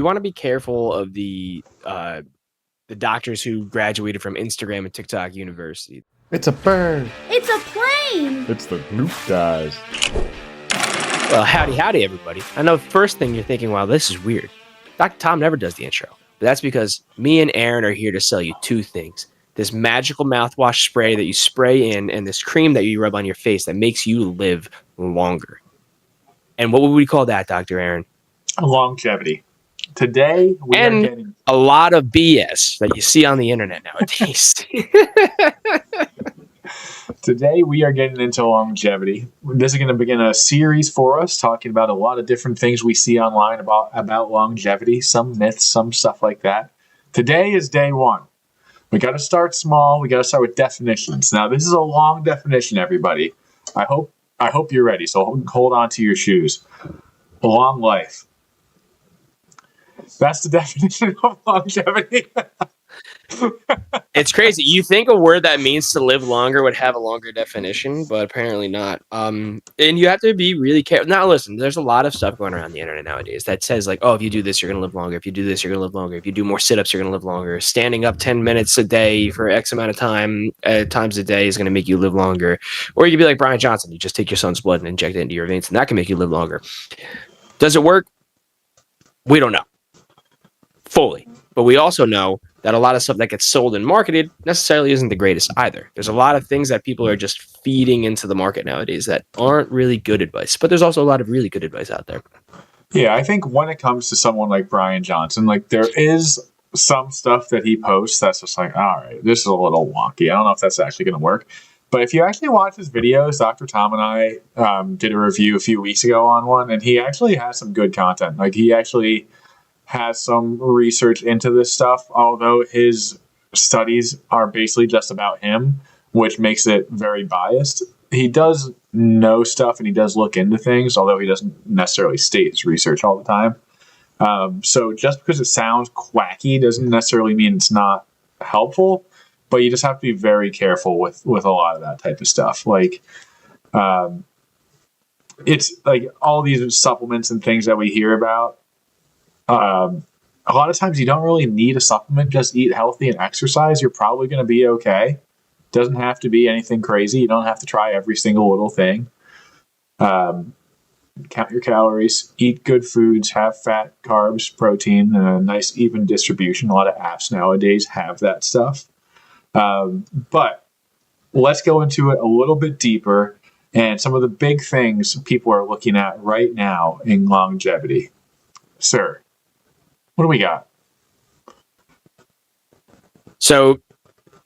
You want to be careful of the doctors who graduated from Instagram and TikTok University. It's a bird. It's a plane. It's the Glute guys. Well, howdy, everybody. I know first thing you're thinking, wow, this is weird. Dr. Tom never does the intro. But that's because me and Aaron are here to sell you two things. This magical mouthwash spray that you spray in and this cream that you rub on your face that makes you live longer. And what would we call that, Dr. Aaron? Longevity. Today, we are getting a lot of BS that you see on the internet nowadays. Today, we are getting into longevity. This is going to begin a series for us, talking about a lot of different things we see online about longevity, some myths, some stuff like that. Today is day one. We got to start small. We got to start with definitions. Now, this is a long definition, everybody. I hope you're ready, so hold on to your shoes. Long life. That's the definition of longevity. It's crazy. You think a word that means to live longer would have a longer definition, but apparently not. And you have to be really careful. Now, listen, there's a lot of stuff going around the internet nowadays that says, like, oh, if you do this, you're going to live longer. If you do this, you're going to live longer. If you do more sit-ups, you're going to live longer. Standing up 10 minutes a day for X amount of times a day is going to make you live longer. Or you could be like Brian Johnson. You just take your son's blood and inject it into your veins, and that can make you live longer. Does it work? We don't know fully. But we also know that a lot of stuff that gets sold and marketed necessarily isn't the greatest either. There's a lot of things that people are just feeding into the market nowadays that aren't really good advice. But there's also a lot of really good advice out there. Yeah, I think when it comes to someone like Brian Johnson, like there is some stuff that he posts that's just like, all right, this is a little wonky. I don't know if that's actually going to work. But if you actually watch his videos, Dr. Tom and I did a review a few weeks ago on one, and he actually has some good content. Like he actually has some research into this stuff, although his studies are basically just about him, which makes it very biased. He does know stuff and he does look into things, although he doesn't necessarily state his research all the time. So just because it sounds quacky doesn't necessarily mean it's not helpful, but you just have to be very careful with a lot of that type of stuff. Like, it's like all these supplements and things that we hear about. A lot of times you don't really need a supplement. Just eat healthy and exercise. You're probably going to be okay. Doesn't have to be anything crazy. You don't have to try every single little thing. Count your calories, eat good foods, have fat, carbs, protein, and a nice even distribution. A lot of apps nowadays have that stuff. But let's go into it a little bit deeper and some of the big things people are looking at right now in longevity. Sir, what do we got? So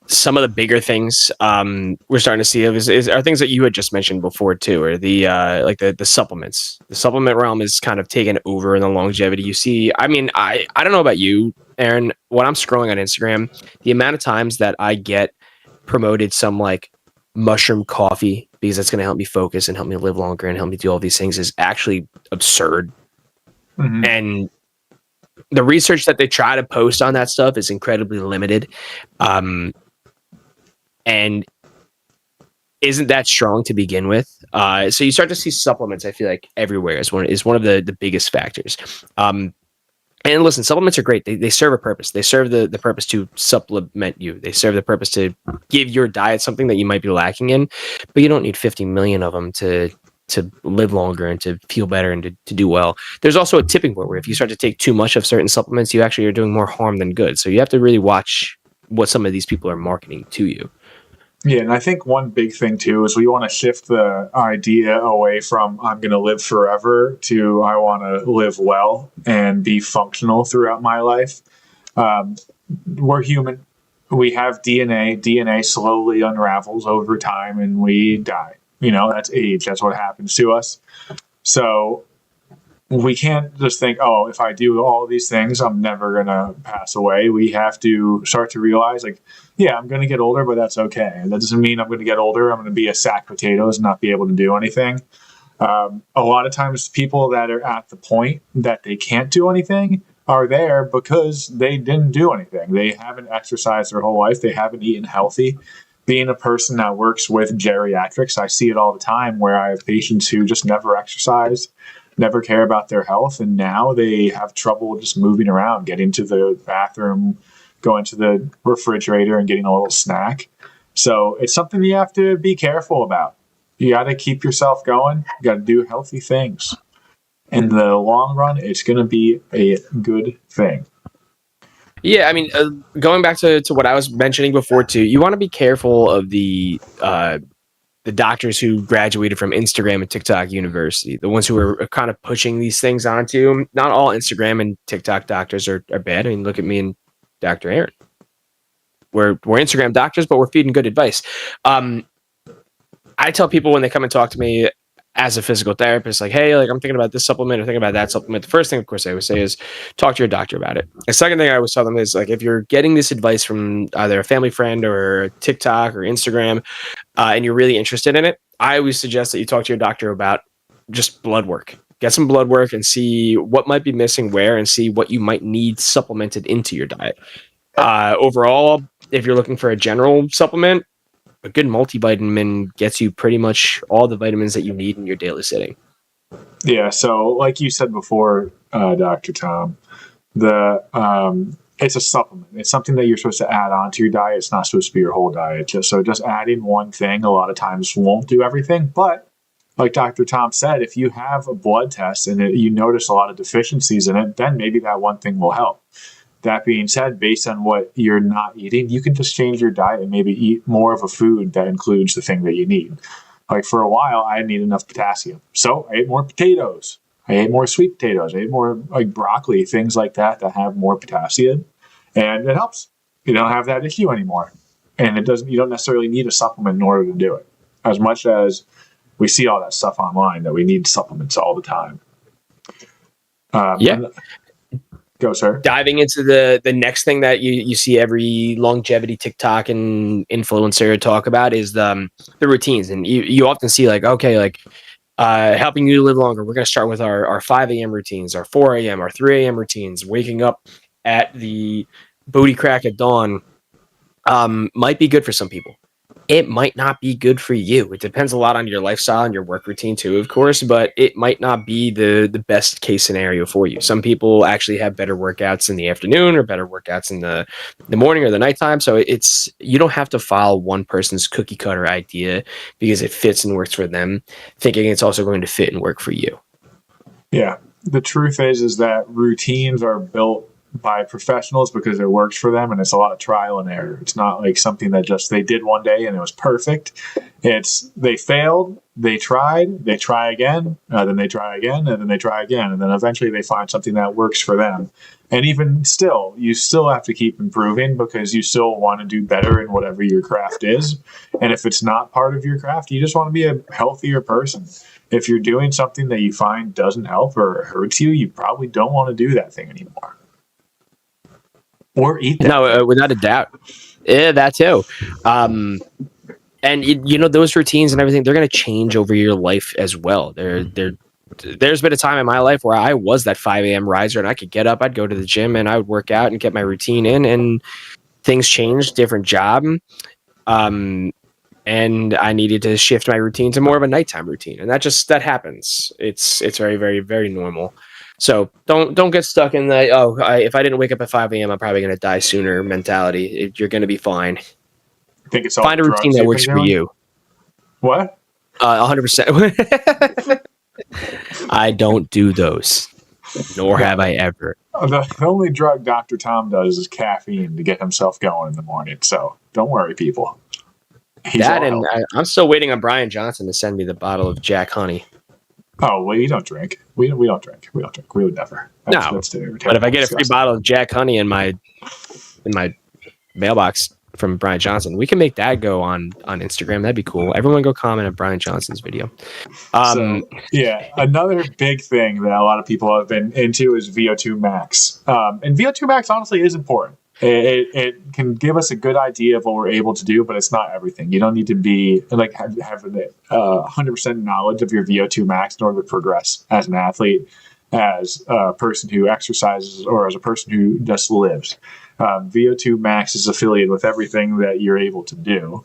some of the bigger things we're starting to see are things that you had just mentioned before too, or the supplements. The supplement realm is kind of taken over in the longevity. You see, I mean, I don't know about you, Aaron. When I'm scrolling on Instagram, the amount of times that I get promoted some like mushroom coffee because that's going to help me focus and help me live longer and help me do all these things is actually absurd. Mm-hmm. And the research that they try to post on that stuff is incredibly limited. And isn't that strong to begin with. So you start to see supplements, I feel like, everywhere is one of the biggest factors. And listen, supplements are great. They serve a purpose. They serve the purpose to supplement you. They serve the purpose to give your diet something that you might be lacking in, but you don't need 50 million of them to live longer and to feel better and to do well. There's also a tipping point where if you start to take too much of certain supplements, you actually are doing more harm than good. So you have to really watch what some of these people are marketing to you. Yeah, and I think one big thing too is we want to shift the idea away from I'm going to live forever to I want to live well and be functional throughout my life. We're human. We have DNA. DNA slowly unravels over time and we die. You know, that's age. That's what happens to us. So we can't just think, oh, if I do all these things, I'm never going to pass away. We have to start to realize, like, yeah, I'm going to get older, but that's okay. That doesn't mean I'm going to get older. I'm going to be a sack of potatoes and not be able to do anything. A lot of times people that are at the point that they can't do anything are there because they didn't do anything. They haven't exercised their whole life. They haven't eaten healthy. Being a person that works with geriatrics, I see it all the time where I have patients who just never exercise. never care about their health, and now they have trouble just moving around, getting to the bathroom, going to the refrigerator and getting a little snack. So it's something you have to be careful about. You got to keep yourself going. You got to do healthy things. In the long run, it's going to be a good thing. Yeah, I mean, going back to what I was mentioning before too, you want to be careful of the doctors who graduated from Instagram and TikTok University, the ones who are kind of pushing these things onto. Not all Instagram and TikTok doctors are bad. I mean, look at me and Dr. Aaron. We're Instagram doctors, but we're feeding good advice. I tell people when they come and talk to me as a physical therapist, like, hey, like I'm thinking about this supplement or thinking about that supplement. The first thing, of course, I would say is talk to your doctor about it. The second thing I always tell them is like, if you're getting this advice from either a family friend or TikTok or Instagram, and you're really interested in it, I always suggest that you talk to your doctor about just blood work. Get some blood work and see what might be missing where, and see what you might need supplemented into your diet. Overall, if you're looking for a general supplement, a good multivitamin gets you pretty much all the vitamins that you need in your daily sitting. Yeah. So, like you said before, Dr. Tom, it's a supplement. It's something that you're supposed to add on to your diet. It's not supposed to be your whole diet. Just adding one thing a lot of times won't do everything. But like Dr. Tom said, if you have a blood test and you notice a lot of deficiencies in it, then maybe that one thing will help. That being said, based on what you're not eating, you can just change your diet and maybe eat more of a food that includes the thing that you need. Like for a while, I didn't eat enough potassium. So I ate more potatoes. I ate more sweet potatoes. I ate more like broccoli, things like that have more potassium. And it helps. You don't have that issue anymore. And you don't necessarily need a supplement in order to do it. As much as we see all that stuff online that we need supplements all the time. Yeah. Go, sir. Diving into the next thing that you see every longevity TikTok and influencer talk about is the routines. And you often see like, okay, like helping you live longer, we're going to start with our 5 a.m. routines, our 4 a.m., our 3 a.m. routines. Waking up at the booty crack of dawn might be good for some people. It might not be good for you. It depends a lot on your lifestyle and your work routine too, of course, but it might not be the best case scenario for you. Some people actually have better workouts in the afternoon or better workouts in the morning or the nighttime. So you don't have to follow one person's cookie cutter idea because it fits and works for them, thinking it's also going to fit and work for you. Yeah. The truth is that routines are built by professionals because it works for them, and it's a lot of trial and error. It's not like something that just they did one day and it was perfect. It's they failed, they try again, then they try again, and then they try again, and then eventually they find something that works for them. And even still, you still have to keep improving because you still want to do better in whatever your craft is. And if it's not part of your craft, you just want to be a healthier person. If you're doing something that you find doesn't help or hurts you, you probably don't want to do that thing anymore. Or eat that. No, without a doubt. Yeah, that too. And those routines and everything, they're going to change over your life as well. There's been a time in my life where I was that 5 a.m. riser and I could get up, I'd go to the gym and I would work out and get my routine in, and things changed, different job. And I needed to shift my routine to more of a nighttime routine. And that happens. It's very, very, very normal. So don't get stuck in the, if I didn't wake up at 5 a.m., I'm probably going to die sooner mentality. You're going to be fine. I think it's all Find a routine that works for you. What? 100%. I don't do those, nor have I ever. The only drug Dr. Tom does is caffeine to get himself going in the morning. So don't worry, people. I'm still waiting on Brian Johnson to send me the bottle of Jack Honey. Oh, well, you don't drink. We don't drink. We would never. That's but if I get a free bottle of Jack Honey in my mailbox from Brian Johnson, we can make that go on Instagram. That'd be cool. Everyone go comment on Brian Johnson's video. Another big thing that a lot of people have been into is VO2 max. And VO2 max honestly is important. It can give us a good idea of what we're able to do, but it's not everything. You don't need to be like have 100% knowledge of your VO2 max in order to progress as an athlete, as a person who exercises, or as a person who just lives. VO2 max is affiliated with everything that you're able to do.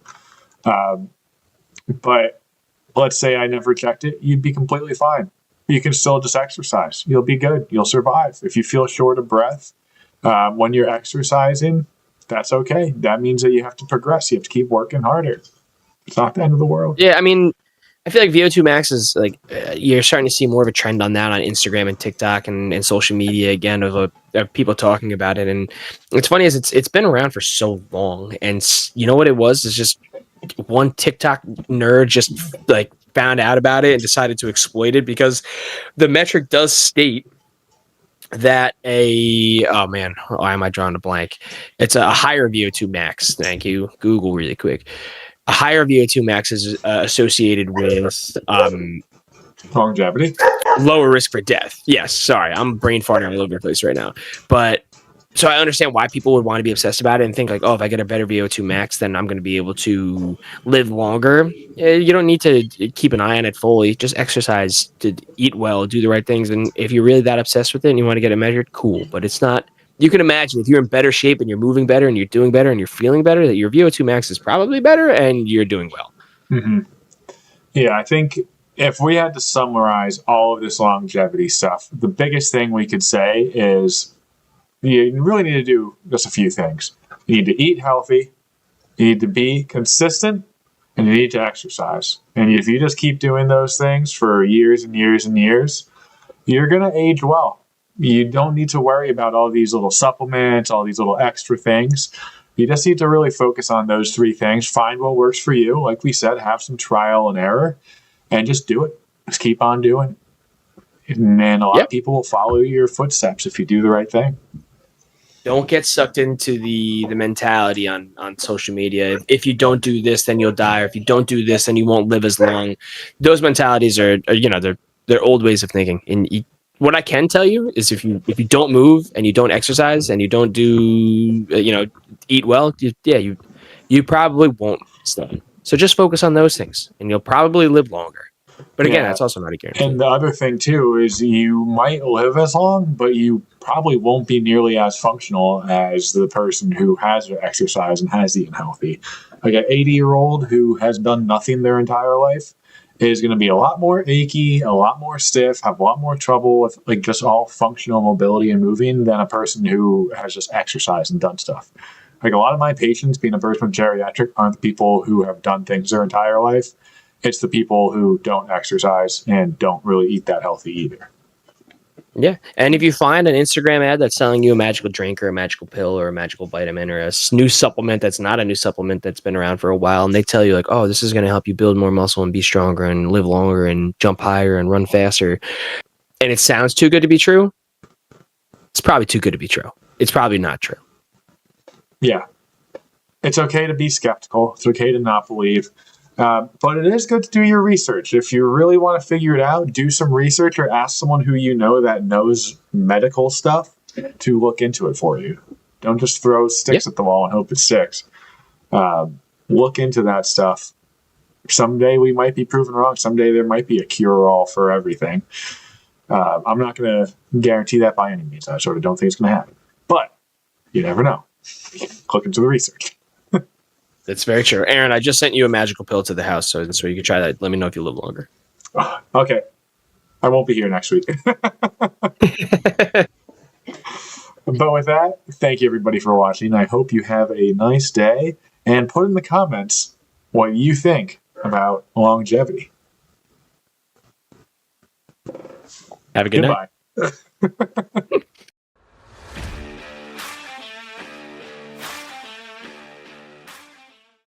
But let's say I never checked it, you'd be completely fine. you can still just exercise. You'll be good. You'll survive. If you feel short of breath when you're exercising, that's okay. That means that you have to progress. You have to keep working harder. It's not the end of the world. Yeah, I mean, I feel like VO2 max is like you're starting to see more of a trend on that on Instagram and TikTok and social media again of people talking about it. And it's funny is it's been around for so long, and you know what it was? It's just one TikTok nerd just like found out about it and decided to exploit it because the metric does state that why am I drawing a blank? It's a higher VO2 max. Thank you. Google really quick. A higher VO2 max is associated with Longevity. lower risk for death. Yes, sorry, I'm brain farting all over the place right now. But so I understand why people would want to be obsessed about it and think like, oh, if I get a better VO2 max, then I'm going to be able to live longer. You don't need to keep an eye on it fully. Just exercise, to eat well, do the right things. And if you're really that obsessed with it and you want to get it measured, cool. But it's not. You can imagine if you're in better shape and you're moving better and you're doing better and you're feeling better, that your VO2 max is probably better and you're doing well. Mm-hmm. Yeah, I think if we had to summarize all of this longevity stuff, the biggest thing we could say is you really need to do just a few things. You need to eat healthy, you need to be consistent, and you need to exercise. And if you just keep doing those things for years and years and years, you're going to age well. You don't need to worry about all these little supplements, all these little extra things. You just need to really focus on those three things. Find what works for you. Like we said, have some trial and error and just do it. Just keep on doing it. And a lot of people will follow your footsteps if you do the right thing. Don't get sucked into the mentality on social media. If you don't do this, then you'll die. Or if you don't do this, then you won't live as long. Those mentalities are they're old ways of thinking. And what I can tell you is if you don't move and you don't exercise and you don't do eat well, you probably won't stay. So just focus on those things, and you'll probably live longer. But again, that's also not a guarantee. And the other thing, too, is you might live as long, but you probably won't be nearly as functional as the person who has exercised and has eaten healthy. Like an 80-year-old who has done nothing their entire life is going to be a lot more achy, a lot more stiff, have a lot more trouble with like just all functional mobility and moving than a person who has just exercised and done stuff. Like a lot of my patients, being a person with geriatric, aren't the people who have done things their entire life. It's the people who don't exercise and don't really eat that healthy either. Yeah. And if you find an Instagram ad that's selling you a magical drink or a magical pill or a magical vitamin or a new supplement that's not a new supplement that's been around for a while, and they tell you like, oh, this is going to help you build more muscle and be stronger and live longer and jump higher and run faster, and it sounds too good to be true, it's probably too good to be true. It's probably not true. Yeah. It's okay to be skeptical. It's okay to not believe. But it is good to do your research. If you really want to figure it out, do some research or ask someone who you know that knows medical stuff to look into it for you. Don't just throw sticks at the wall and hope it sticks. Look into that stuff. Someday we might be proven wrong. Someday there might be a cure-all for everything. I'm not going to guarantee that by any means. I sort of don't think it's going to happen. But you never know. Look into the research. That's very true. Aaron, I just sent you a magical pill to the house, so you can try that. Let me know if you live longer. Okay. I won't be here next week. But with that, thank you everybody for watching. I hope you have a nice day, and put in the comments what you think about longevity. Have a good night. Goodbye.